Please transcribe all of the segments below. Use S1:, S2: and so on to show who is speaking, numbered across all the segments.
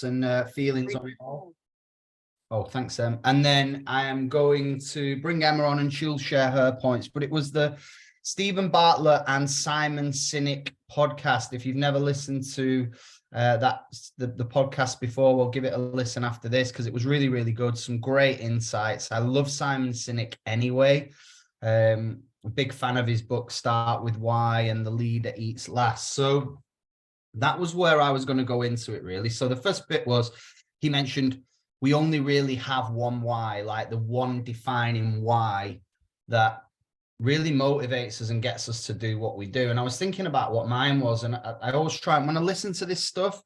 S1: and feelings on it all. Oh, thanks, Em. And then I am going to bring Emma on and she'll share her points. But it was the Stephen Bartlett and Simon Sinek podcast. If you've never listened to the podcast before, we'll give it a listen after this because it was really, really good. Some great insights. I love Simon Sinek anyway. A big fan of his book, Start With Why and The Leader Eats Last. So that was where I was going to go into it, really. So the first bit was he mentioned we only really have one why, like the one defining why that really motivates us and gets us to do what we do. And I was thinking about what mine was. And I always try, when I listen to this stuff,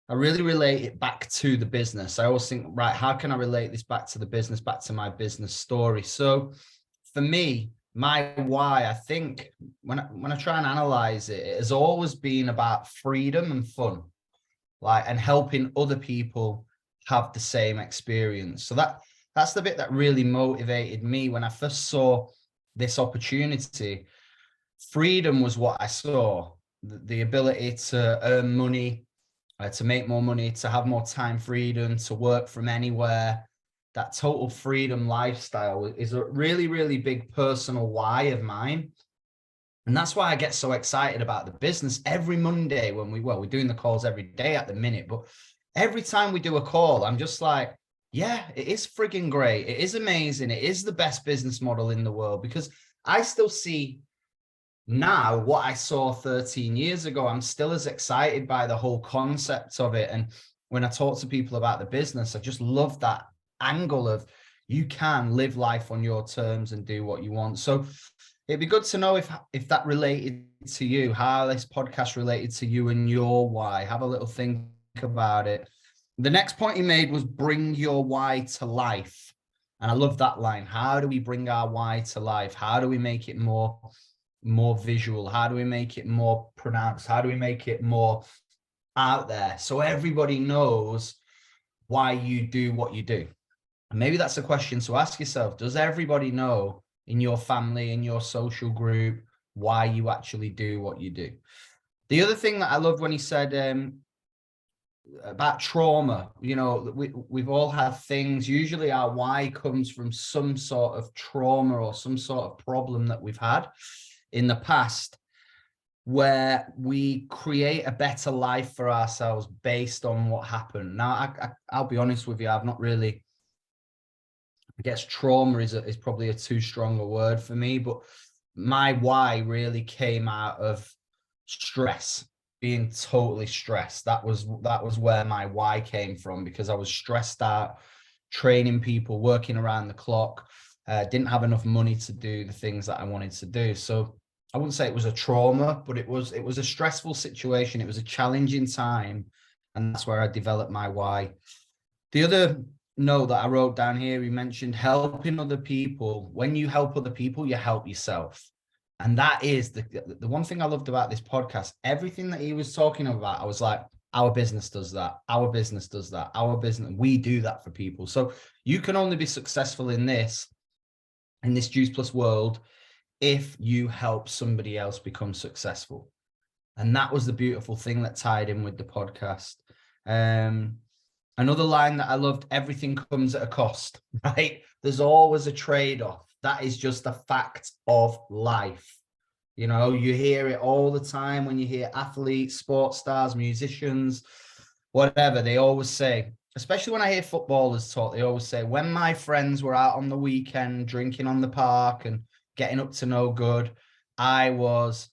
S1: I really relate it back to the business. I always think, right, how can I relate this back to the business, back to my business story? So for me, my why, I think when I try and analyze it, it has always been about freedom and fun, like, and helping other people have the same experience. So that's the bit that really motivated me when I first saw this opportunity. Freedom was what I saw, the ability to earn money, to make more money, to have more time freedom, to work from anywhere. That total freedom lifestyle is a really, really big personal why of mine. And that's why I get so excited about the business every Monday when we're doing the calls every day at the minute, but every time we do a call, I'm just like, yeah, it is frigging great. It is amazing. It is the best business model in the world, because I still see now what I saw 13 years ago. I'm still as excited by the whole concept of it. And when I talk to people about the business, I just love that angle of you can live life on your terms and do what you want. So it'd be good to know if that related to you, how this podcast related to you and your why. Have a little think about it. The next point he made was bring your why to life. And I love that line. How do we bring our why to life? How do we make it more visual? How do we make it more pronounced? How do we make it more out there so everybody knows why you do what you do? And maybe that's a question to ask yourself. Does everybody know in your family, in your social group, why you actually do what you do? The other thing that I loved when he said about trauma, we've all had things. Usually our why comes from some sort of trauma or some sort of problem that we've had in the past, where we create a better life for ourselves based on what happened. Now, I'll be honest with you, I've not really, I guess trauma is probably a too strong a word for me, but my why really came out of stress, being totally stressed. That was where my why came from, because I was stressed out, training people, working around the clock, didn't have enough money to do the things that I wanted to do. So I wouldn't say it was a trauma, but it was a stressful situation. It was a challenging time, and that's where I developed my why. The other note that I wrote down here, he mentioned helping other people. When you help other people, you help yourself. And that is the one thing I loved about this podcast. Everything that he was talking about, I was like, our business does that. Our business does that. Our business, we do that for people. So you can only be successful in this Juice Plus world if you help somebody else become successful. And that was the beautiful thing that tied in with the podcast. Another line that I loved, everything comes at a cost, right? There's always a trade-off. That is just a fact of life. You hear it all the time when you hear athletes, sports stars, musicians, whatever. They always say, especially when I hear footballers talk, they always say, when my friends were out on the weekend drinking on the park and getting up to no good, I was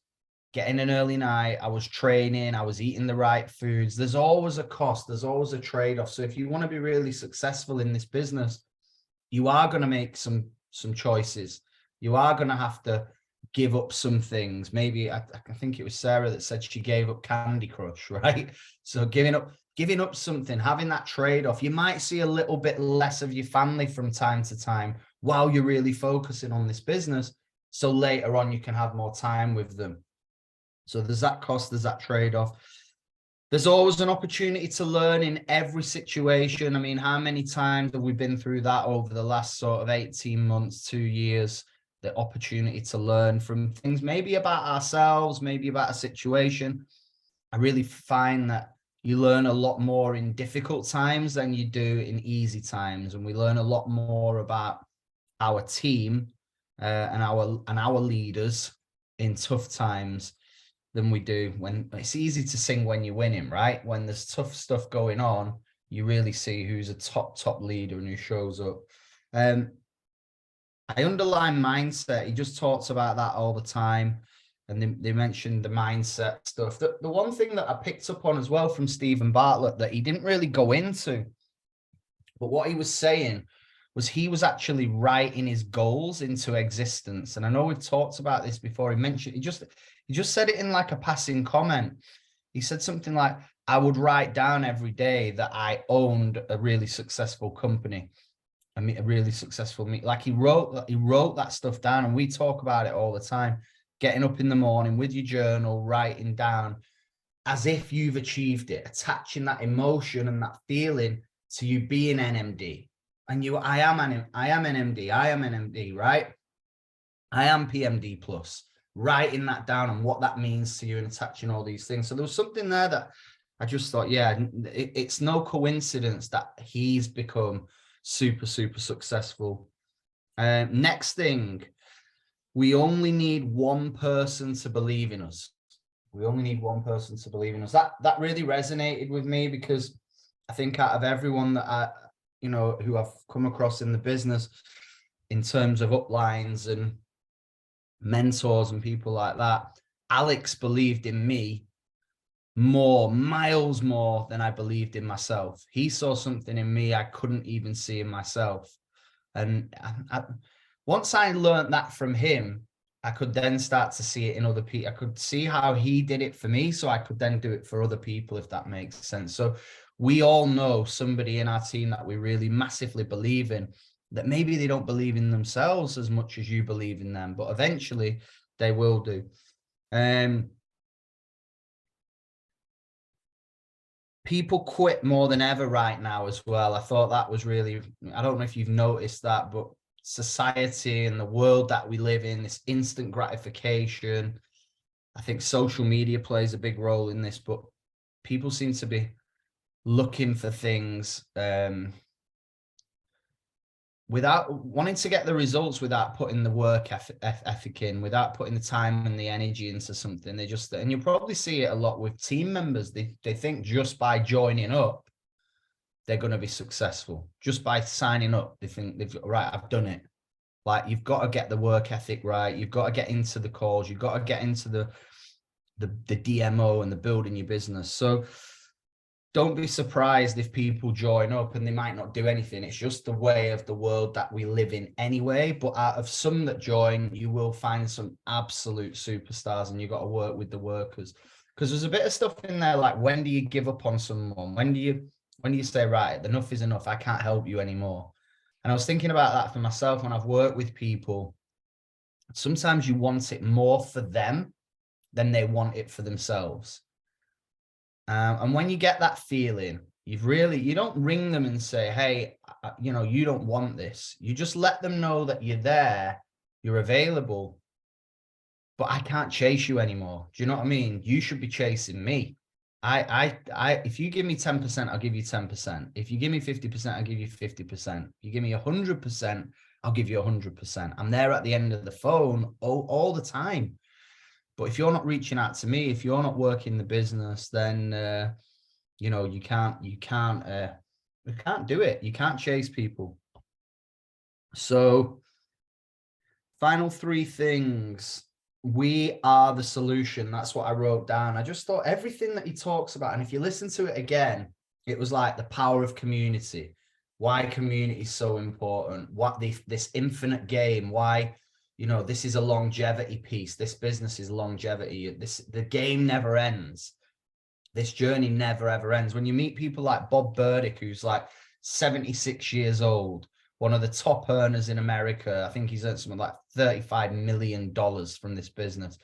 S1: getting an early night, I was training, I was eating the right foods. There's always a cost. There's always a trade-off. So if you want to be really successful in this business, you are going to make some choices. You are going to have to give up some things. Maybe I think it was Sarah that said she gave up Candy Crush, right? So giving up something, having that trade-off. You might see a little bit less of your family from time to time while you're really focusing on this business. So later on, you can have more time with them. So there's that cost, there's that trade-off. There's always an opportunity to learn in every situation. I mean, how many times have we been through that over the last sort of 18 months, 2 years, the opportunity to learn from things, maybe about ourselves, maybe about a situation. I really find that you learn a lot more in difficult times than you do in easy times. And we learn a lot more about our team and our leaders in tough times than we do when it's easy to sing when you're winning, right? When there's tough stuff going on, you really see who's a top leader and who shows up. I underline mindset. He just talks about that all the time. And they mentioned the mindset stuff. The one thing that I picked up on as well from Stephen Bartlett that he didn't really go into, but what he was saying was he was actually writing his goals into existence. And I know we've talked about this before. He just said it in like a passing comment. He said something like, I would write down every day that I owned a really successful company. I mean, a really successful meet. Like he wrote that stuff down, and we talk about it all the time. Getting up in the morning with your journal, writing down as if you've achieved it, attaching that emotion and that feeling to you being NMD. And I am NMD, right? I am PMD plus, writing that down and what that means to you and attaching all these things. So there was something there that I just thought, yeah, it's no coincidence that he's become super successful. Next thing, we only need one person to believe in us. We only need one person to believe in us. That really resonated with me, because I think out of everyone that who I've come across in the business in terms of uplines and mentors and people like that, Alex believed in me miles more than I believed in myself. He saw something in me I couldn't even see in myself. And once I learned that from him, I could then start to see it in other people. I could see how he did it for me, so I could then do it for other people, if that makes sense. So we all know somebody in our team that we really massively believe in, that maybe they don't believe in themselves as much as you believe in them, but eventually they will do. People quit more than ever right now as well. I thought that was really, I don't know if you've noticed that, but society and the world that we live in, this instant gratification, I think social media plays a big role in this, but people seem to be looking for things without wanting to get the results, without putting the work ethic in, without putting the time and the energy into something. They just, and you'll probably see it a lot with team members. They think just by joining up, they're going to be successful. Just by signing up, they think right, I've done it. Like, you've got to get the work ethic right. You've got to get into the calls. You've got to get into the DMO and the building your business. So don't be surprised if people join up and they might not do anything. It's just the way of the world that we live in anyway. But out of some that join, you will find some absolute superstars, and you've got to work with the workers. Because there's a bit of stuff in there, like, when do you give up on someone? When do you say, right, enough is enough, I can't help you anymore? And I was thinking about that for myself when I've worked with people. Sometimes you want it more for them than they want it for themselves. And when you get that feeling, you don't ring them and say, hey, you don't want this. You just let them know that you're there, you're available, but I can't chase you anymore. Do you know what I mean? You should be chasing me. If you give me 10%, I'll give you 10%. If you give me 50%, I'll give you 50%. If you give me 100%, I'll give you 100%. I'm there at the end of the phone all the time. But if you're not reaching out to me, if you're not working the business, then you can't do it. You can't chase people. So, final 3 things. We are the solution. That's what I wrote down. I just thought everything that he talks about, and if you listen to it again, it was like the power of community. Why community is so important. What this infinite game. Why. This is a longevity piece. This business is longevity. The game never ends. This journey never, ever ends. When you meet people like Bob Burdick, who's like 76 years old, one of the top earners in America, I think he's earned something like $35 million from this business.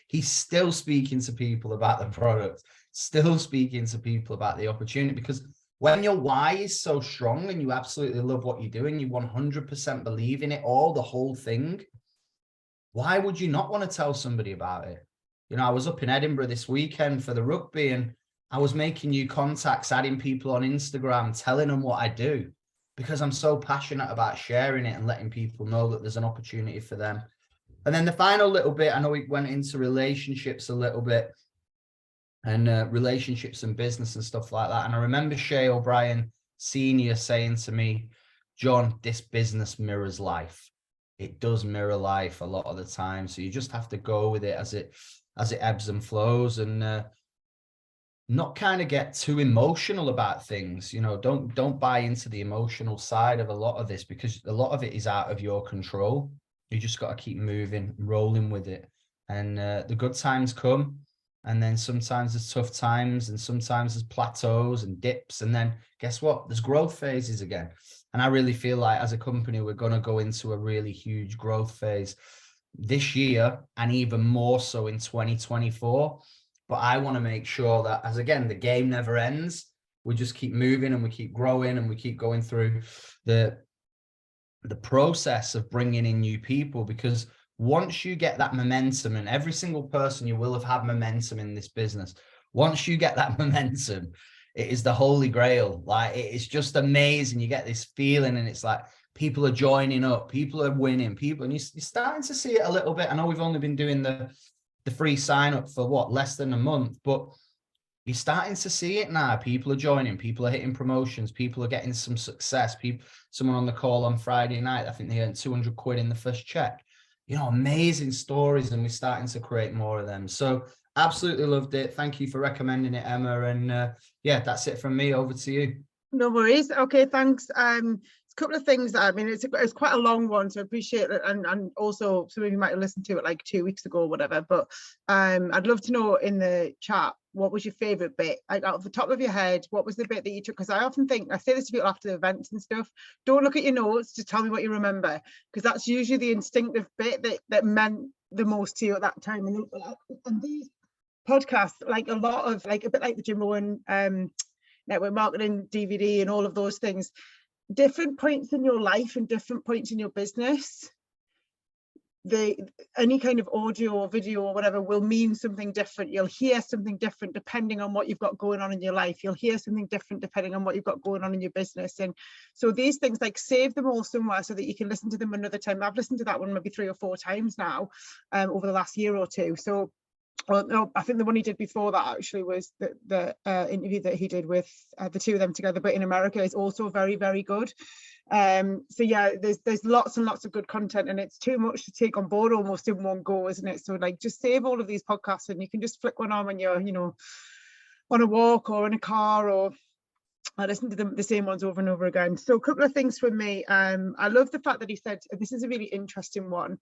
S1: He's still speaking to people about the product, still speaking to people about the opportunity, because when your why is so strong and you absolutely love what you're doing, you 100% believe in it all, the whole thing, why would you not want to tell somebody about it? I was up in Edinburgh this weekend for the rugby, and I was making new contacts, adding people on Instagram, telling them what I do, because I'm so passionate about sharing it and letting people know that there's an opportunity for them. And then the final little bit, I know we went into relationships a little bit, and relationships and business and stuff like that. And I remember Shay O'Brien Senior saying to me, John, this business mirrors life. It does mirror life a lot of the time. So you just have to go with it as it ebbs and flows, and not kind of get too emotional about things. You know, don't buy into the emotional side of a lot of this, because a lot of it is out of your control. You just got to keep moving, rolling with it. And the good times come, and then sometimes there's tough times, and sometimes there's plateaus and dips, and then guess what? There's growth phases again. And I really feel like as a company, we're going to go into a really huge growth phase this year, and even more so in 2024. But I want to make sure that, as again, the game never ends. We just keep moving, and we keep growing, and we keep going through the process of bringing in new people, because once you get that momentum, and every single person, you will have had momentum in this business. Once you get that momentum, it is the holy grail. Like, it's just amazing. You get this feeling, and it's like people are joining up, people are winning, and you're starting to see it a little bit. I know we've only been doing the free sign up for what, less than a month, but you're starting to see it now. People are joining, people are hitting promotions, people are getting some success. Someone on the call on Friday night, I think they earned 200 quid in the first check. You know, amazing stories, and we're starting to create more of them. So absolutely loved it. Thank you for recommending it, Emma. And yeah, that's it from me. Over to you.
S2: No worries. Okay, thanks. A couple of things that, I mean, it's quite a long one, so I appreciate it, and also some of you might have listened to it like 2 weeks ago or whatever, but I'd love to know in the chat, what was your favorite bit? Like, out of the top of your head, what was the bit that you took? Because I often think, I say this to people after the events and stuff, don't look at your notes, just tell me what you remember, because that's usually the instinctive bit that meant the most to you at that time. And these podcasts, like a lot of, like a bit like the Jim Rohn network marketing DVD and all of those things, different points in your life and different points in your business, any kind of audio or video or whatever will mean something different. You'll hear something different depending on what you've got going on in your life. You'll hear something different depending on what you've got going on in your business. And so these things, like, save them all somewhere so that you can listen to them another time. I've listened to that one maybe 3 or 4 times now over the last year or two. So, well, no, I think the one he did before that actually was the interview that he did with the two of them together, but in America, is also very, very good. So yeah, there's lots and lots of good content, and it's too much to take on board almost in one go, isn't it? So, like, just save all of these podcasts, and you can just flick one on when you're, you know, on a walk or in a car, or I listen to the same ones over and over again. So a couple of things from me. I love the fact that he said, this is a really interesting one,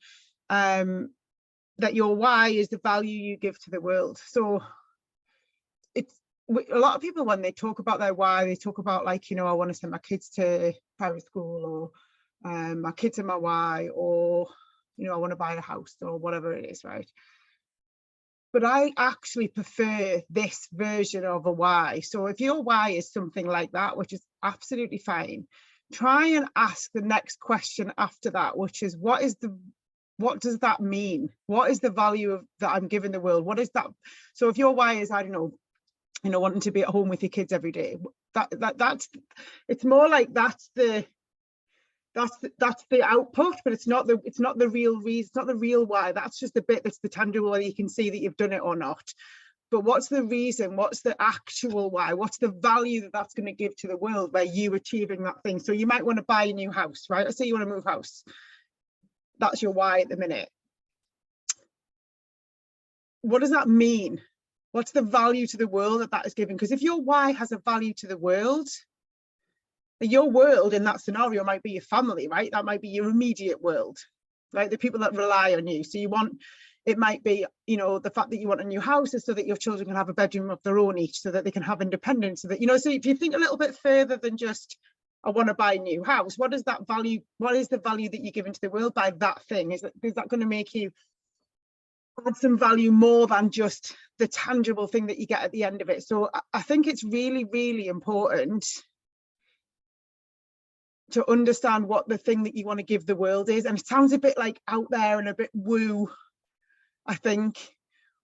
S2: that your why is the value you give to the world. So it's a lot of people, when they talk about their why, they talk about, like, you know, I want to send my kids to private school, or my kids are my why, or, you know, I want to buy a house, or whatever it is, right? But I actually prefer this version of a why. So if your why is something like that, which is absolutely fine, try and ask the next question after that, which is, what does that mean? What is the value that I'm giving the world? What is that? So if your why is, I don't know, you know, wanting to be at home with your kids every day, that's it's more like that's the output, but it's not the real reason, it's not the real why. That's just the bit that's the tangible, whether you can see that you've done it or not. But what's the reason? What's the actual why? What's the value that that's going to give to the world by you achieving that thing? So you might want to buy a new house, right? Let's say you want to move house. That's your why at the minute. What does that mean? What's the value to the world that is giving? Because if your why has a value to the world, your world in that scenario might be your family, right? That might be your immediate world, right? The people that rely on you. So it might be, you know, the fact that you want a new house is so that your children can have a bedroom of their own each, so that they can have independence, so that, you know, so if you think a little bit further than just, I want to buy a new house, what is that value? What is the value that you give into the world by that thing? Is that going to make you add some value more than just the tangible thing that you get at the end of it? So I think it's really, really important to understand what the thing that you want to give the world is. And it sounds a bit like out there and a bit woo, I think,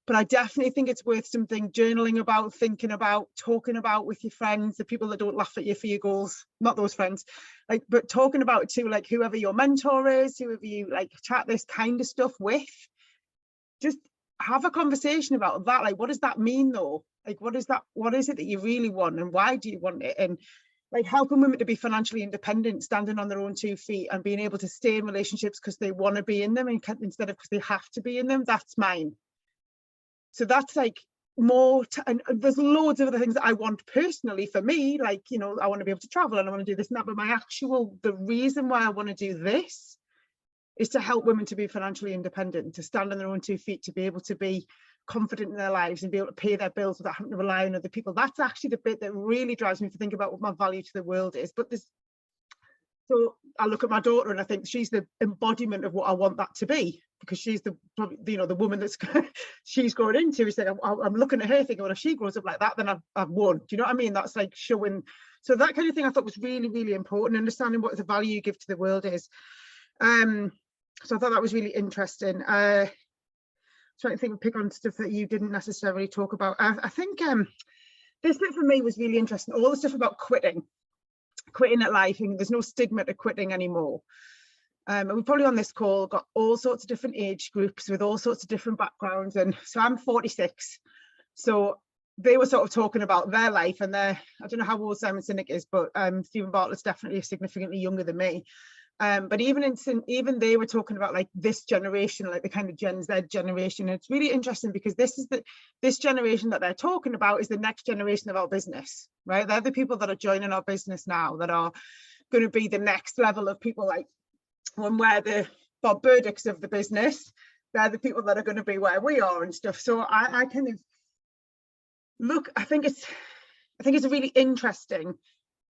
S2: But I definitely think it's worth something journaling about, thinking about, talking about with your friends, the people that don't laugh at you for your goals, not those friends, like, but talking about it too, like whoever your mentor is, whoever you like chat this kind of stuff with, just have a conversation about that. Like, what does that mean though? Like, what is it that you really want, and why do you want it? And like helping women to be financially independent, standing on their own 2 feet and being able to stay in relationships because they want to be in them instead of because they have to be in them. That's mine. So that's like more, and there's loads of other things that I want personally for me, like, you know, I want to be able to travel and I want to do this and that, but the reason why I want to do this is to help women to be financially independent, to stand on their own 2 feet, to be able to be confident in their lives and be able to pay their bills without having to rely on other people. That's actually the bit that really drives me to think about what my value to the world is. But so I look at my daughter and I think she's the embodiment of what I want that to be, because she's the woman that's she's growing into. Is like I'm looking at her thinking, well, if she grows up like that, then I've won. Do you know what I mean? That's like showing. So that kind of thing I thought was really, really important. Understanding what the value you give to the world is. So I thought that was really interesting. Trying to think of pick on stuff that you didn't necessarily talk about. I think this bit for me was really interesting. All the stuff about quitting at life, and there's no stigma to quitting anymore. And we've probably on this call got all sorts of different age groups with all sorts of different backgrounds. And so I'm 46. So they were sort of talking about their life and I don't know how old Simon Sinek is, but Stephen Bartlett's definitely significantly younger than me. But even they were talking about like this generation, like the kind of Gen Z generation. And it's really interesting because this generation that they're talking about is the next generation of our business, right? They're the people that are joining our business now that are going to be the next level of people. Like when we're the Bob Burdicks of the business, they're the people that are going to be where we are and stuff. So I kind of look, I think it's a really interesting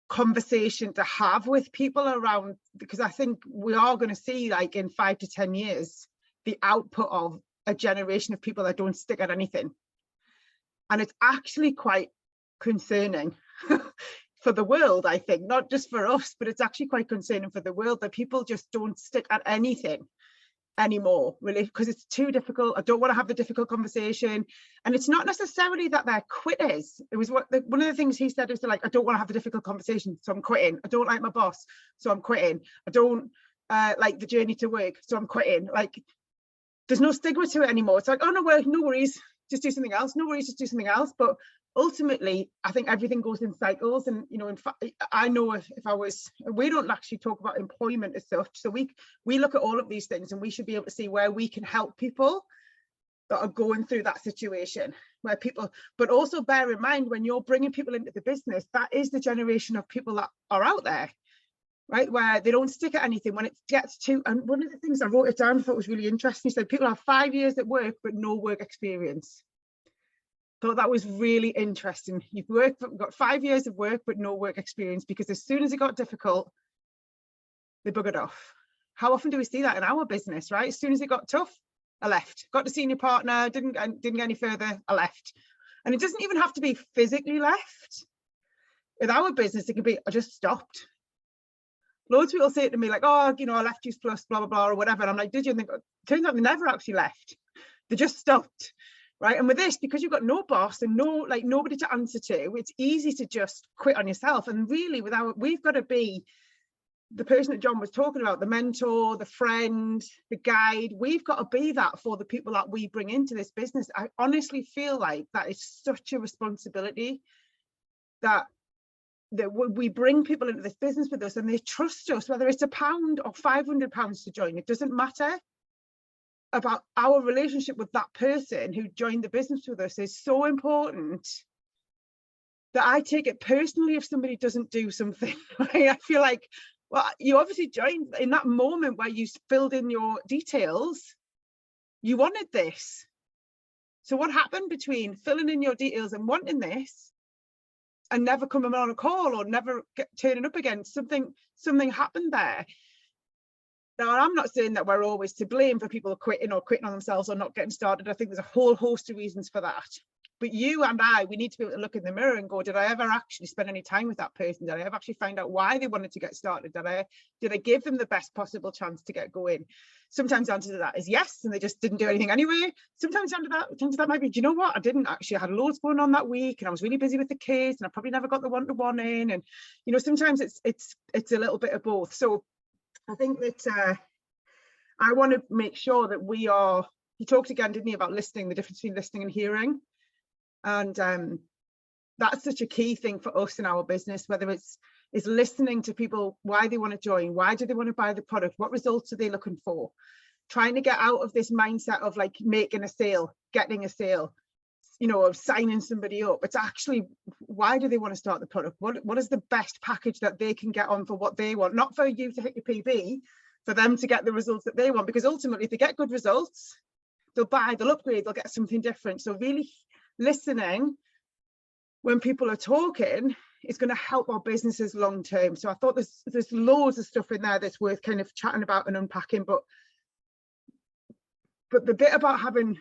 S2: conversation to have with people around, because I think we are going to see, like in 5 to 10 years, the output of a generation of people that don't stick at anything. And it's actually quite concerning for the world, I think, not just for us, but it's actually quite concerning for the world that people just don't stick at anything anymore, really, because it's too difficult. I don't want to have the difficult conversation. And it's not necessarily that they're quitters. It was one of the things he said is like, I don't want to have the difficult conversation, so I'm quitting. I don't like my boss, so I'm quitting. I don't like the journey to work, so I'm quitting. Like, there's no stigma to it anymore. It's like, oh no, well, no worries, just do something else. No worries, just do something else. But ultimately, I think everything goes in cycles. And, you know, in fact, I know if I was, we don't actually talk about employment as such. So we look at all of these things and we should be able to see where we can help people that are going through that situation, where people, but also bear in mind when you're bringing people into the business, that is the generation of people that are out there, right? Where they don't stick at anything when it gets to, and one of the things I wrote it down, I thought was really interesting. He said people have 5 years at work, but no work experience. Thought that was really interesting. You've got 5 years of work, but no work experience, because as soon as it got difficult, they buggered off. How often do we see that in our business, right? As soon as it got tough, I left. Got to senior partner, didn't get any further, I left. And it doesn't even have to be physically left. With our business, it could be, I just stopped. Loads of people say it to me like, oh, you know, I left Juice Plus, blah, blah, blah, or whatever. And I'm like, did you? And they go, turns out they never actually left. They just stopped. Right. And with this, because you've got no boss and nobody to answer to, it's easy to just quit on yourself. And really, we've got to be the person that John was talking about, the mentor, the friend, the guide. We've got to be that for the people that we bring into this business. I honestly feel like that is such a responsibility, that we bring people into this business with us and they trust us, whether it's £1 or £500 to join, it doesn't matter. About our relationship with that person who joined the business with us is so important that I take it personally if somebody doesn't do something. I feel like, well, you obviously joined in that moment where you filled in your details, you wanted this. So what happened between filling in your details and wanting this and never coming on a call or never turning up again? Something happened there. Now, I'm not saying that we're always to blame for people quitting on themselves or not getting started. I think there's a whole host of reasons for that. But you and we need to be able to look in the mirror and go, did I ever actually spend any time with that person? Did I ever actually find out why they wanted to get started? Did I give them the best possible chance to get going? Sometimes the answer to that is yes, and they just didn't do anything anyway. Sometimes the answer to that might be, do you know what? I didn't actually. I had loads going on that week, and I was really busy with the kids, and I probably never got the one-to-one in. And you know, sometimes it's a little bit of both. So I think that I want to make sure that we are. You talked again, didn't you, about listening, the difference between listening and hearing. And that's such a key thing for us in our business, whether it's listening to people, why they want to join, why do they want to buy the product, what results are they looking for, trying to get out of this mindset of like making a sale, getting a sale, you know, of signing somebody up. It's actually, why do they want to start the product? What is the best package that they can get on for what they want, not for you to hit your PB, for them to get the results that they want, because ultimately if they get good results, they'll buy, they'll upgrade, they'll get something different. So really listening when people are talking is going to help our businesses long term. So I thought there's loads of stuff in there that's worth kind of chatting about and unpacking, but the bit about having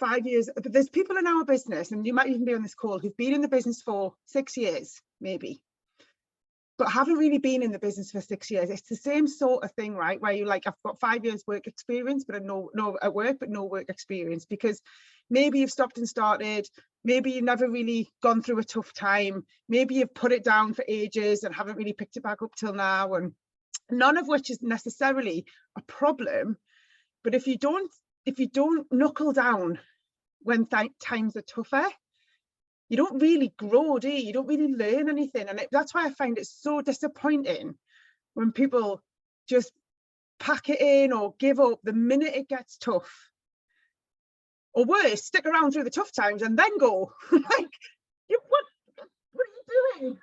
S2: 5 years, there's people in our business, and you might even be on this call, who've been in the business for 6 years maybe, but haven't really been in the business for 6 years. It's the same sort of thing, right? Where you're like, I've got 5 years work experience, but no at work, but no work experience, because maybe you've stopped and started, maybe you've never really gone through a tough time, maybe you've put it down for ages and haven't really picked it back up till now, and none of which is necessarily a problem. But if you don't knuckle down when times are tougher, you don't really grow, do you? You don't really learn anything. And that's why I find it so disappointing when people just pack it in or give up the minute it gets tough. Or worse, stick around through the tough times and then go. Like, what are you doing?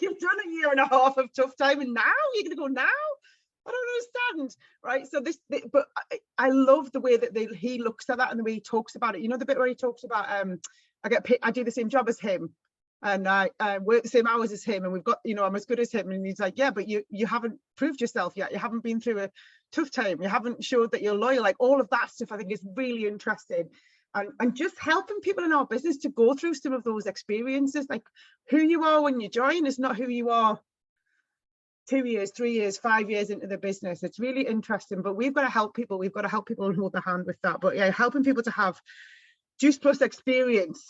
S2: You've done a year and a half of tough time and now you're going to go now? I don't understand, right? So but I love the way that he looks at that and the way he talks about it. You know, the bit where he talks about, I do the same job as him, and I work the same hours as him, and we've got, you know, I'm as good as him. And he's like, yeah, but you haven't proved yourself yet. You haven't been through a tough time. You haven't showed that you're loyal. Like, all of that stuff I think is really interesting. And just helping people in our business to go through some of those experiences. Like, who you are when you join is not who you are 2 years, 3 years, 5 years into the business. It's really interesting, but we've got to help people. We've got to help people and hold their hand with that. But yeah, helping people to have Juice Plus experience.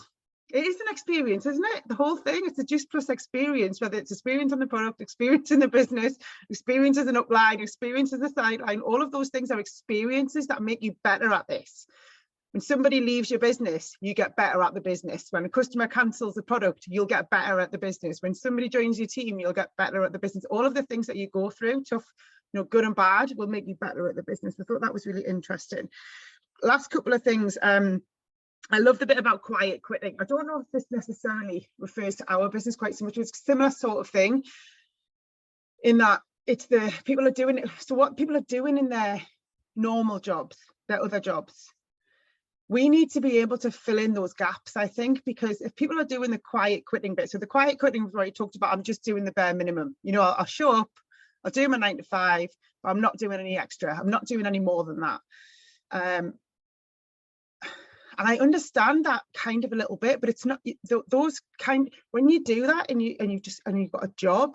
S2: It is an experience, isn't it? The whole thing, it's a Juice Plus experience, whether it's experience on the product, experience in the business, experience as an upline, experience as a sideline. All of those things are experiences that make you better at this. When somebody leaves your business, you get better at the business. When a customer cancels the product, you'll get better at the business. When somebody joins your team, you'll get better at the business. All of the things that you go through, tough, you know, good and bad, will make you better at the business. I thought that was really interesting. Last couple of things. I love the bit about quiet quitting. I don't know if this necessarily refers to our business quite so much. It's a similar sort of thing in that it's the people are doing it. So what people are doing in their normal jobs, their other jobs, we need to be able to fill in those gaps, I think, because if people are doing the quiet quitting bit, so the quiet quitting was where you talked about, I'm just doing the bare minimum. You know, I'll show up, I'll do my 9 to 5, but I'm not doing any extra. I'm not doing any more than that. And I understand that kind of a little bit, but it's not those kind. When you do that and you've got a job,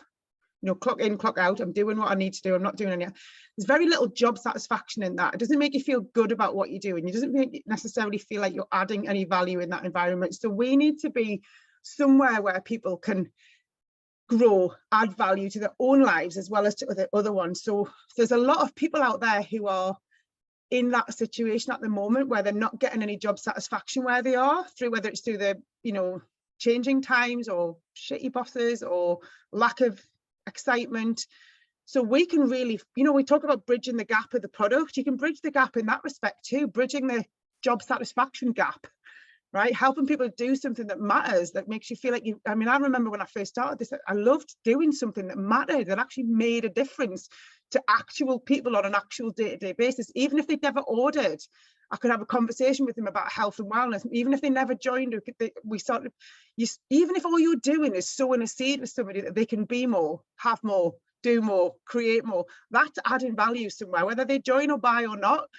S2: you know, clock in, clock out. I'm doing what I need to do. I'm not doing any. There's very little job satisfaction in that. It doesn't make you feel good about what you do, and it doesn't make you necessarily feel like you're adding any value in that environment. So we need to be somewhere where people can grow, add value to their own lives as well as to other ones. So there's a lot of people out there who are in that situation at the moment where they're not getting any job satisfaction where they are, through whether it's through the, you know, changing times or shitty bosses or lack of excitement. So we can really, you know, we talk about bridging the gap of the product. You can bridge the gap in that respect too, bridging the job satisfaction gap, right? Helping people do something that matters, that makes you feel like you, I mean, I remember when I first started this, I loved doing something that mattered, that actually made a difference to actual people on an actual day-to-day basis. Even if they'd never ordered, I could have a conversation with them about health and wellness. Even if they never joined, even if all you're doing is sowing a seed with somebody that they can be more, have more, do more, create more, that's adding value somewhere, whether they join or buy or not.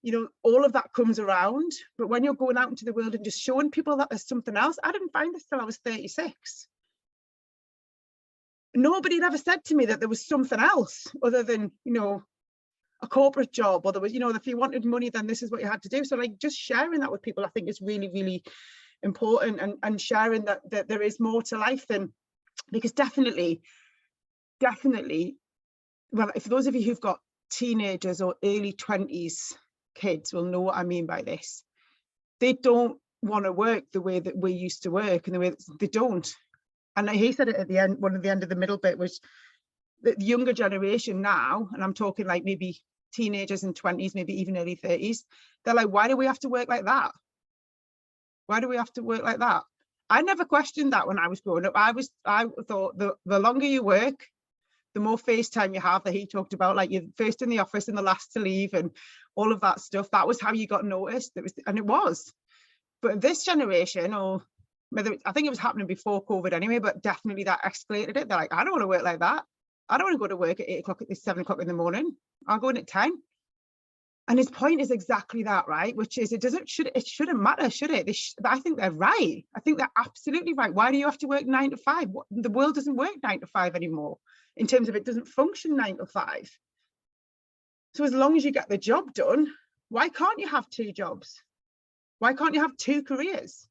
S2: you know, all of that comes around. But when you're going out into the world and just showing people that there's something else, I didn't find this till I was 36. Nobody had ever said to me that there was something else other than, you know, a corporate job, or there was, you know, if you wanted money, then this is what you had to do. So like just sharing that with people, I think is really, really important, and sharing that there is more to life than, because definitely, well, if those of you who've got teenagers or early 20s kids will know what I mean by this. They don't want to work the way that we used to work, and the way that they don't. And he said it at the end, one of the end of the middle bit was that the younger generation now, and I'm talking like maybe teenagers in 20s, maybe even early 30s, they're like, why do we have to work like that? Why do we have to work like that? I never questioned that when I was growing up. I thought the longer you work, the more face time you have, that he talked about, like you're first in the office and the last to leave and all of that stuff. That was how you got noticed. And it was. But this generation, or whether I think it was happening before COVID anyway, but definitely that escalated it. They're like, I don't want to work like that. I don't want to go to work at 8 o'clock, at 7 o'clock in the morning. I'll go in at 10. And his point is exactly that, right? Which is, it shouldn't matter, should it? I think they're right. I think they're absolutely right. Why do you have to work 9 to 5? The world doesn't work 9 to 5 anymore, in terms of it doesn't function 9 to 5. So as long as you get the job done, why can't you have 2 jobs? Why can't you have 2 careers?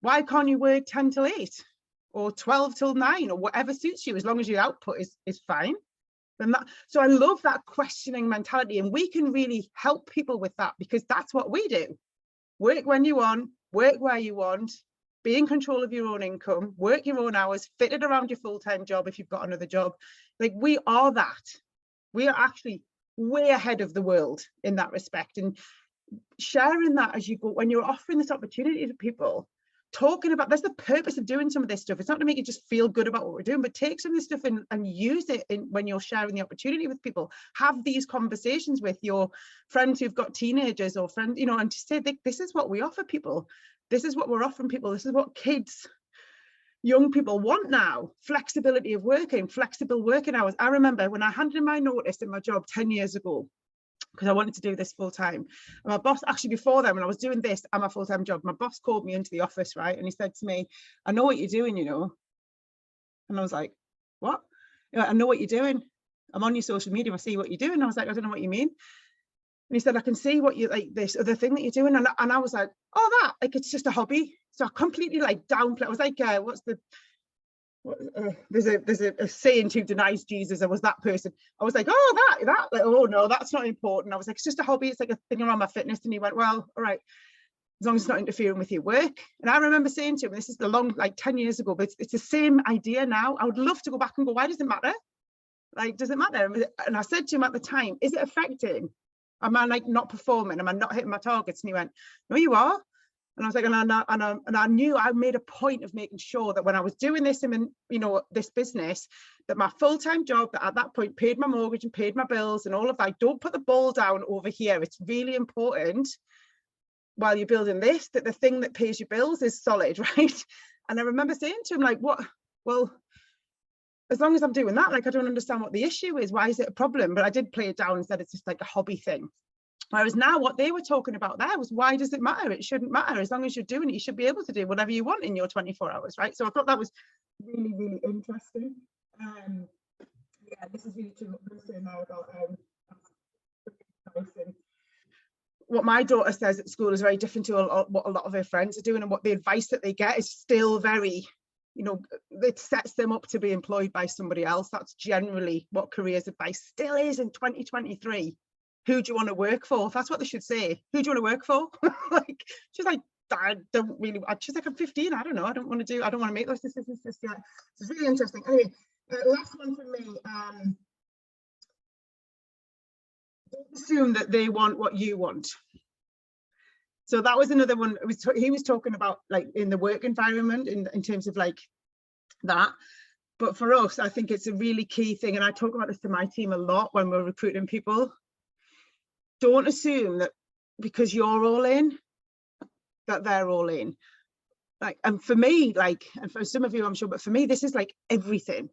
S2: Why can't you work 10 till 8 or 12 till 9 or whatever suits you, as long as your output is fine? So I love that questioning mentality, and we can really help people with that, because that's what we do. Work when you want, work where you want, be in control of your own income, work your own hours, fit it around your full-time job if you've got another job. Like, we are that. We are actually way ahead of the world in that respect. And sharing that as you go, when you're offering this opportunity to people, talking about, that's the purpose of doing some of this stuff. It's not to make you just feel good about what we're doing, but take some of this stuff and use it when you're sharing the opportunity with people. Have these conversations with your friends who've got teenagers, or friends, you know, and to say, this is what we offer people. This is what we're offering people. This is what kids, young people want now. Flexibility of working, flexible working hours. I remember when I handed in my notice in my job 10 years ago, because I wanted to do this full time. And my boss, actually before then, when I was doing this and my full-time job, my boss called me into the office, right? And he said to me, I know what you're doing, you know. And I was like, what? I know what you're doing. I'm on your social media, I see what you're doing. And I was like, I don't know what you mean. And he said, I can see what you like, this other thing that you're doing. And I was like, oh, that, like, it's just a hobby. So I completely like downplay. I was like, there's a saint who denies Jesus. I was that person. I was like, oh, that, like, oh no, that's not important. I was like, it's just a hobby. It's like a thing around my fitness. And he went, well, all right, as long as it's not interfering with your work. And I remember saying to him, this is the long, like 10 years ago, but it's the same idea now. I would love to go back and go, why does it matter? Like, does it matter? And I said to him at the time, is it affecting? Am I like not performing? Am I not hitting my targets? And he went, no, you are. And I was like, and I knew, I made a point of making sure that when I was doing this in, you know, this business, that my full-time job that at that point paid my mortgage and paid my bills and all of that, don't put the ball down over here. It's really important while you're building this, that the thing that pays your bills is solid, right? And I remember saying to him, like, what? Well, as long as I'm doing that, like, I don't understand what the issue is. Why is it a problem? But I did play it down and said it's just like a hobby thing. Whereas now what they were talking about there was, why does it matter? It shouldn't matter. As long as you're doing it, you should be able to do whatever you want in your 24 hours, right? So I thought that was really, really interesting. Yeah, this is really true what we're saying now about what my daughter says at school is very different to what a lot of her friends are doing, and what the advice that they get is still very, you know, it sets them up to be employed by somebody else. That's generally what careers advice still is in 2023. Who do you want to work for? That's what they should say. Who do you want to work for? Like, she's like, I don't really, she's like, I'm 15, I don't know, I don't want to make those decisions just yet. So it's really interesting. Anyway, last one from me. Don't assume that they want what you want. So that was another one. He was talking about, like, in the work environment, in terms of like that. But for us, I think it's a really key thing. And I talk about this to my team a lot when we're recruiting people. Don't assume that because you're all in, that they're all in. Like, and for me, like, and for some of you, I'm sure, but for me, this is like everything.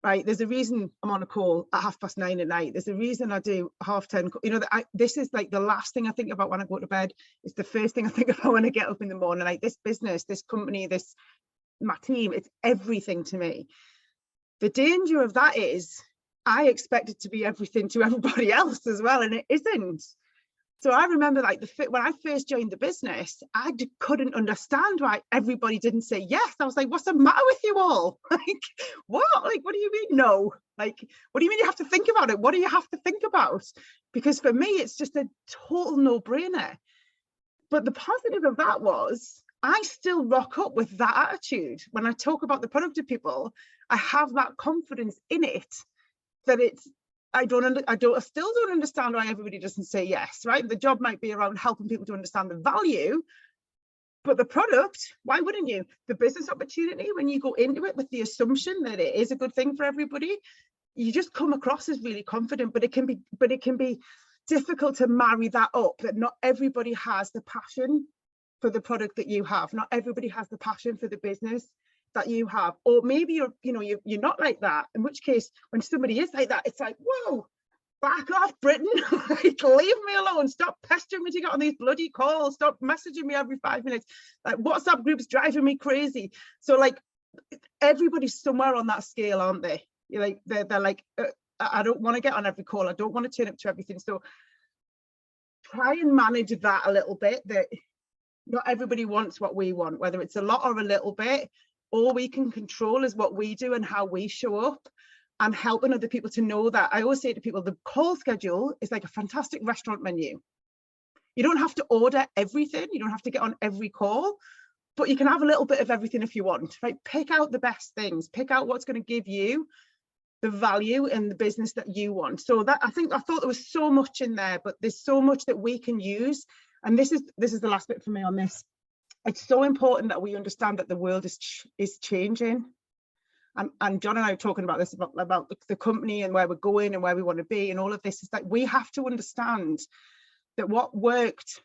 S2: right? There's a reason I'm on a call at 9:30 at night. There's a reason I do 10:30. You know, this is like the last thing I think about when I go to bed. It's the first thing I think about when I get up in the morning. Like this business, this company, my team, it's everything to me. The danger of that is I expect it to be everything to everybody else as well, and it isn't. So I remember like when I first joined the business, I couldn't understand why everybody didn't say yes. I was like, what's the matter with you all? Like, what? Like, what do you mean no? Like, what do you mean you have to think about it? What do you have to think about? Because for me, it's just a total no-brainer. But the positive of that was I still rock up with that attitude. When I talk about the product to people, I have that confidence in it that I still don't understand why everybody doesn't say yes, right? The job might be around helping people to understand the value, but the product, why wouldn't you? The business opportunity, when you go into it with the assumption that it is a good thing for everybody, you just come across as really confident, but it can be difficult to marry that up, that not everybody has the passion for the product that you have. Not everybody has the passion for the business that you have, or maybe you're not like that, in which case when somebody is like that, it's like, whoa, back off, Britain. Like, leave me alone, stop pestering me to get on these bloody calls, stop messaging me every 5 minutes, like WhatsApp groups driving me crazy. So like everybody's somewhere on that scale, aren't they? You're like, they're like, I don't want to get on every call, I don't want to turn up to everything. So try and manage that a little bit, that not everybody wants what we want, whether it's a lot or a little bit. All we can control is what we do and how we show up, and helping other people to know that. I always say to people, the call schedule is like a fantastic restaurant menu. You don't have to order everything, you don't have to get on every call, but you can have a little bit of everything if you want, right? Pick out the best things, pick out what's going to give you the value in the business that you want. So that, I thought there was so much in there, but there's so much that we can use. And this is the last bit for me on this. It's so important that we understand that the world is changing. And John and I are talking about this, about the company and where we're going and where we want to be, and all of this is that we have to understand that what worked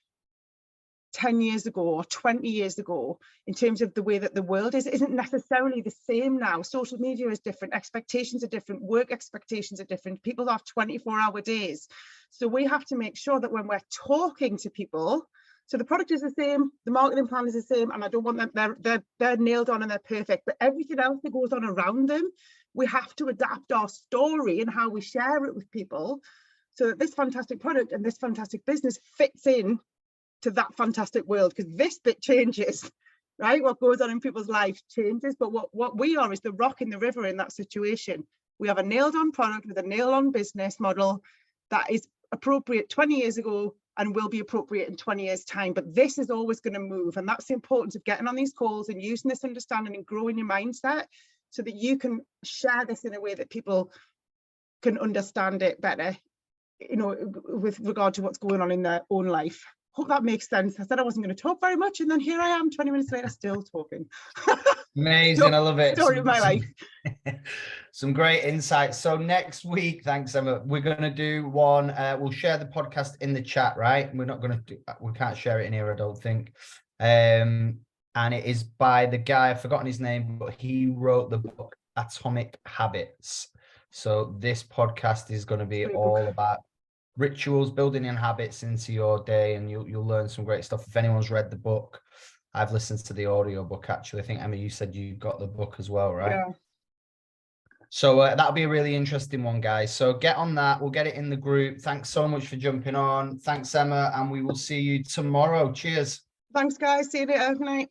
S2: 10 years ago or 20 years ago in terms of the way that the world isn't necessarily the same now. Social media is different, expectations are different, work expectations are different, people have 24-hour days. So we have to make sure that when we're talking to people, so the product is the same, the marketing plan is the same, and I don't want them, they're nailed on and they're perfect, but everything else that goes on around them, we have to adapt our story and how we share it with people so that this fantastic product and this fantastic business fits in to that fantastic world, because this bit changes, right? What goes on in people's lives changes, but what we are is the rock in the river in that situation. We have a nailed on product with a nailed on business model that is appropriate 20 years ago and will be appropriate in 20 years time, but this is always going to move. And that's the importance of getting on these calls and using this understanding and growing your mindset so that you can share this in a way that people can understand it better, you know, with regard to what's going on in their own life. Hope that makes sense. I said I wasn't going to talk very much, and then here I am 20 minutes later still talking.
S1: Amazing. I love it.
S2: Story of my life.
S1: Some great insights. So next week, thanks Emma, we're going to do one, we'll share the podcast in the chat, right? We're not going to do, we can't share it in here, I don't think. And it is by the guy, I've forgotten his name, but he wrote the book Atomic Habits. So this podcast is going to be all about rituals, building in habits into your day, and you'll learn some great stuff. If anyone's read the book, I've listened to the audio book actually. I think Emma, you said you got the book as well, right?
S2: Yeah.
S1: So that'll be a really interesting one, guys. So get on that. We'll get it in the group. Thanks so much for jumping on. Thanks, Emma, and we will see you tomorrow. Cheers.
S2: Thanks, guys. See you later. Good night.